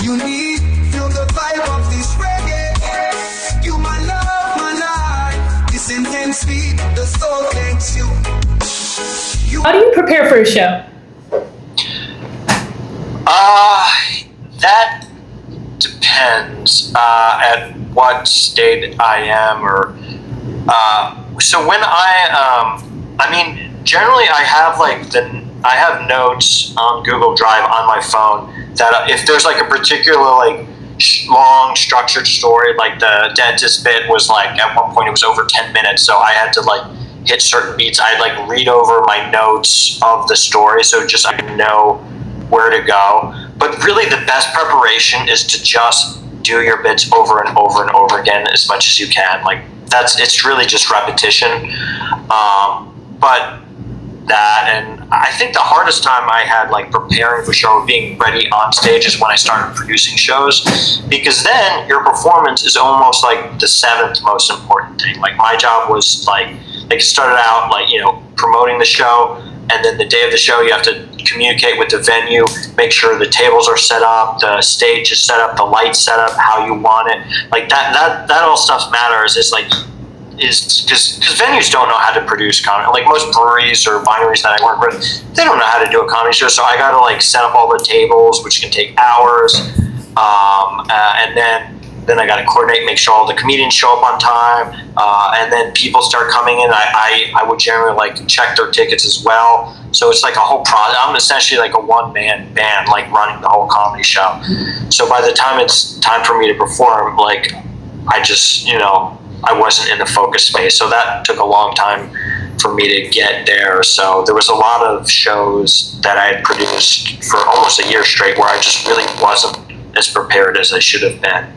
You need, feel the vibe of this reggae. You my love, my life. This intense beat, the soul takes you. How do you prepare for a show? That depends at what state I am, or so when I mean, generally I have notes on Google Drive on my phone that if there's like a particular like long structured story, like the dentist bit was like at one point it was over 10 minutes, so I had to like hit certain beats. I'd like read over my notes of the story, so just I know where to go. But really the best preparation is to just do your bits over and over and over again as much as you can. Like it's really just repetition. But that, and I think the hardest time I had like preparing for show, being ready on stage, is when I started producing shows, because then your performance is almost like the seventh most important thing. Like my job was like started out like, you know, promoting the show, and then the day of the show you have to communicate with the venue, make sure the tables are set up, the stage is set up, the lights set up how you want it. Like that all stuff matters. Is because venues don't know how to produce comedy. Like most breweries or wineries that I work with, they don't know how to do a comedy show. So I got to like set up all the tables, which can take hours, and then I got to coordinate, make sure all the comedians show up on time, and then people start coming in. I would generally like check their tickets as well. So it's like a whole process. I'm essentially like a one-man band, like running the whole comedy show. So by the time it's time for me to perform, like I just, you know, I wasn't in the focus space. So that took a long time for me to get there. So there was a lot of shows that I had produced for almost a year straight where I just really wasn't as prepared as I should have been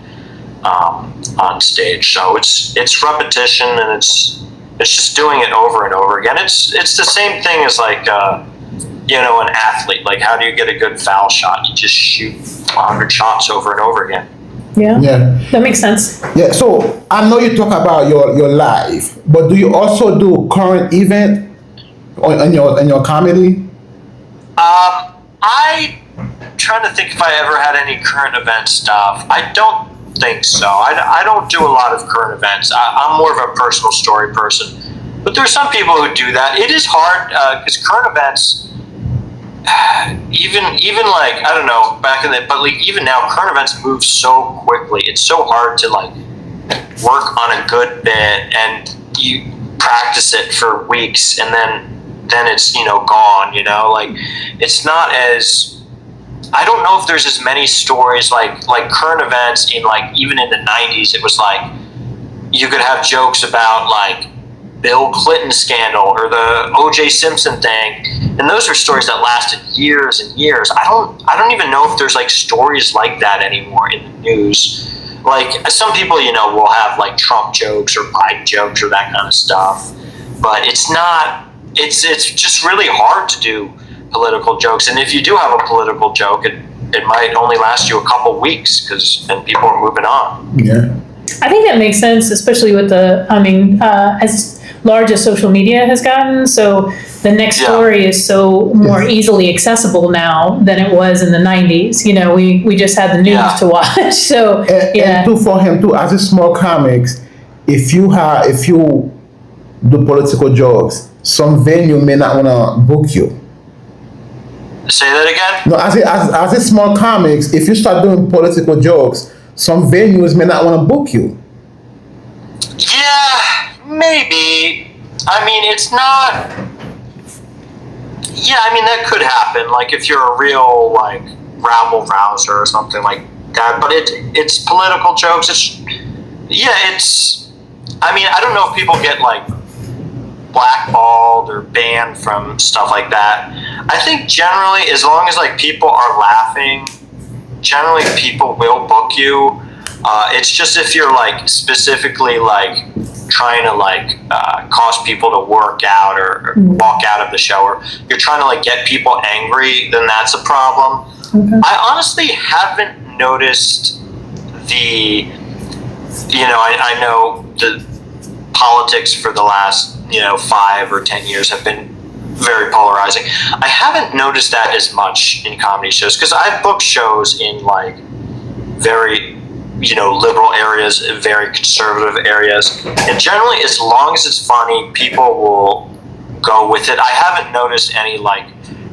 on stage. So it's repetition, and it's just doing it over and over again. It's the same thing as like you know, an athlete. Like how do you get a good foul shot? You just shoot 100 shots over and over again. Yeah, that makes sense. Yeah, so I know you talk about your live, but do you also do current event in your comedy? I trying to think if I ever had any current event stuff. I don't think so. I don't do a lot of current events. I'm more of a personal story person. But there's some people who do that. It is hard because current events, even like, I don't know, back in the, but like even now, current events move so quickly. It's so hard to like work on a good bit and you practice it for weeks and then it's, you know, gone, you know, like it's not as, I don't know if there's as many stories like current events in like, even in the 90s, it was like, you could have jokes about like Bill Clinton scandal or the O.J. Simpson thing, and those are stories that lasted years and years. I don't even know if there's like stories like that anymore in the news. Like some people, you know, will have like Trump jokes or Biden jokes or that kind of stuff, but it's not. It's just really hard to do political jokes, and if you do have a political joke, it might only last you a couple weeks because then people are moving on. Yeah, I think that makes sense, especially with the. I mean, as large as social media has gotten, so the next story is so more easily accessible now than it was in the 90s. You know, we just had the news to watch. So and too, for him too, as a small comics, if you do political jokes, some venue may not want to book you. Say that again? No, as a small comics, if you start doing political jokes, some venues may not want to book you. Yeah, maybe. I mean, it's not. Yeah, I mean that could happen. Like if you're a real like rabble rouser or something like that. But it's political jokes. It's. I mean, I don't know if people get like blackballed or banned from stuff like that. I think generally, as long as like people are laughing, generally people will book you. It's just if you're like specifically like trying to like cause people to work out or walk out of the show, or you're trying to like get people angry, then that's a problem. Okay. I honestly haven't noticed the, you know, I know the politics for the last, 5 or 10 years have been very polarizing. I haven't noticed that as much in comedy shows because I've booked shows in like very, liberal areas, very conservative areas. And generally, as long as it's funny, people will go with it. I haven't noticed any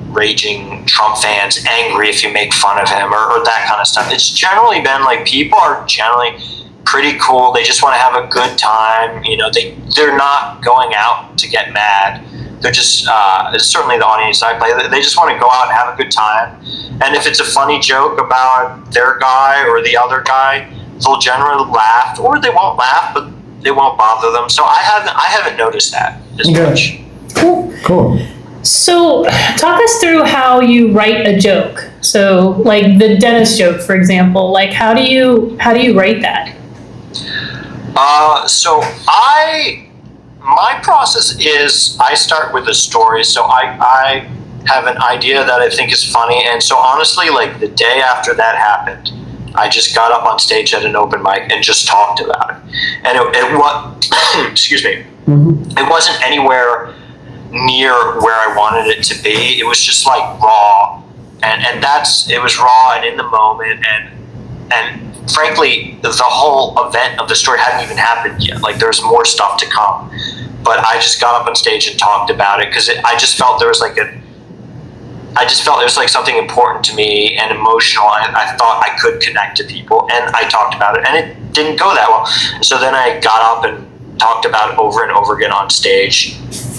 raging Trump fans angry if you make fun of him or that kind of stuff. It's generally been people are generally pretty cool. They just want to have a good time. They're not going out to get mad. They're just certainly the audience I play. They just want to go out and have a good time. And if it's a funny joke about their guy or the other guy, they'll generally laugh, or they won't laugh, but they won't bother them. So I haven't noticed that as much. Cool. So, talk us through how you write a joke. So, the dentist joke, for example. How do you write that? So my process is I start with a story. So I have an idea that I think is funny, and so honestly, the day after that happened, I just got up on stage at an open mic and just talked about it. And it was, excuse me, it wasn't anywhere near where I wanted it to be. It was just raw, and it was raw and in the moment, and frankly, the whole event of the story hadn't even happened yet. There's more stuff to come, but I just got up on stage and talked about it because I just felt there was something important to me and emotional. I thought I could connect to people, and I talked about it, and it didn't go that well. So then I got up and talked about it over and over again on stage,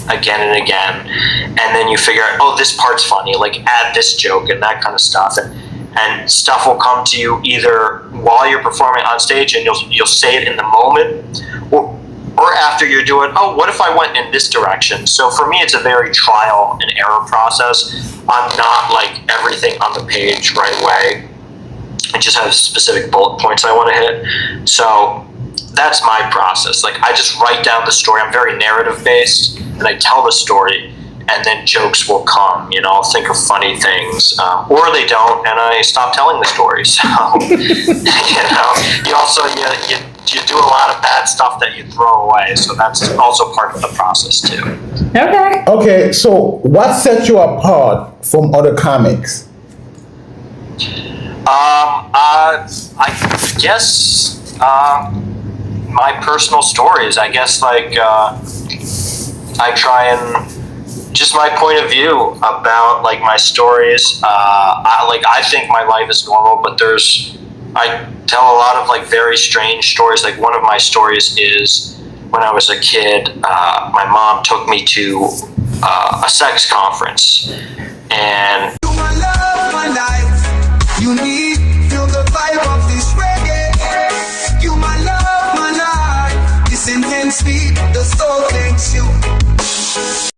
again and again, and then you figure out, oh, this part's funny, add this joke and that kind of stuff, and stuff will come to you either while you're performing on stage and you'll say it in the moment, or after you're doing, oh, what if I went in this direction? So for me, it's a very trial and error process. I'm not everything on the page right away. I just have specific bullet points I want to hit. So that's my process. I just write down the story. I'm very narrative based, and I tell the story, and then jokes will come. I'll think of funny things, or they don't, and I stop telling the story. So you also you do a lot of bad stuff that you throw away. So that's also part of the process too. Okay. Okay. So what sets you apart from other comics? I guess my personal stories. I guess I try and just my point of view about my stories. I think my life is normal, but I tell a lot of very strange stories. One of my stories is when I was a kid, my mom took me to a sex conference, and You my love, my life. You need, feel the vibe of this reggae. You my love, my life. This intense beat, the soul thanks you.